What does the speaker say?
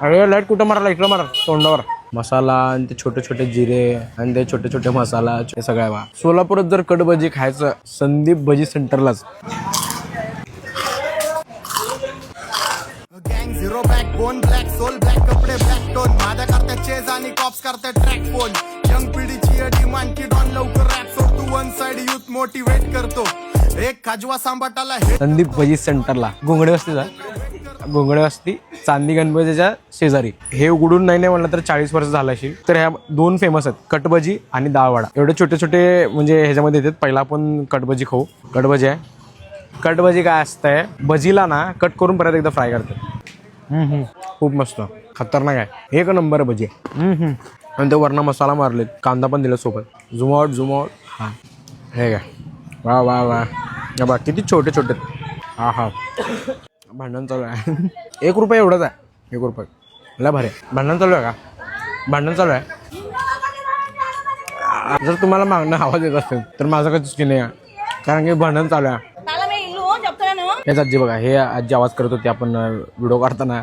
अरे लाईट कुठं मारायला इकडं मारा तोंडावर. मसाला आणि ते छोटे छोटे जिरे आणि ते छोटे छोटे मसाला हे सगळं बा. सोलापुरात जर कट भजी खायचं संदीप भजी सेंटरलाच. गँग zero backbone black soul black कपडे ब्लॅक टोन माझ्या करता चेज आणि कॉप्स करता ट्रॅक फोन यंग पिढीची डिमांड की डॉन लवकर रॅप सोड तू वन साइड युथ मोटिवेट करतो एक खाजवा सांबाटाला हे संदीप भजी सेंटरला घोंगडे वस्तीचा घोंगडे वस्ती चांदी गणपतीच्या शेजारी. हे उघडून नाही म्हणलं तर 40 वर्ष झालं अशी. तर ह्या दोन फेमस आहेत कटभजी आणि डाळवडा. एवढे छोटे छोटे म्हणजे ह्याच्यामध्ये येतात. पहिला आपण कटभजी खाऊ. कटभजी आहे. कटभजी काय असतंय भजीला ना कट करून परत एकदा फ्राय करतात. खूप मस्त खतरनाक आहे. एक नंबर भजी आहे. आणि ते वरनं मसाला मारलेत कांदा पण दिला सोबत. झुमॉट हां हे काय वा वा वा बा किती छोटे छोटे. हा हा भांडण चालू आहे. 1 रुपया एवढंच आहे. 1 रुपये लय भारी आहे. भांडण चालू आहे का? भांडण चालू आहे. जर तुम्हाला मागणं आवाज येत असेल तर माझं काही चुकी नाही आहे कारण की भांडण चालू आहे. हेच आजी बघा हे आजी आवाज करत होती आपण व्हिडिओ काढताना.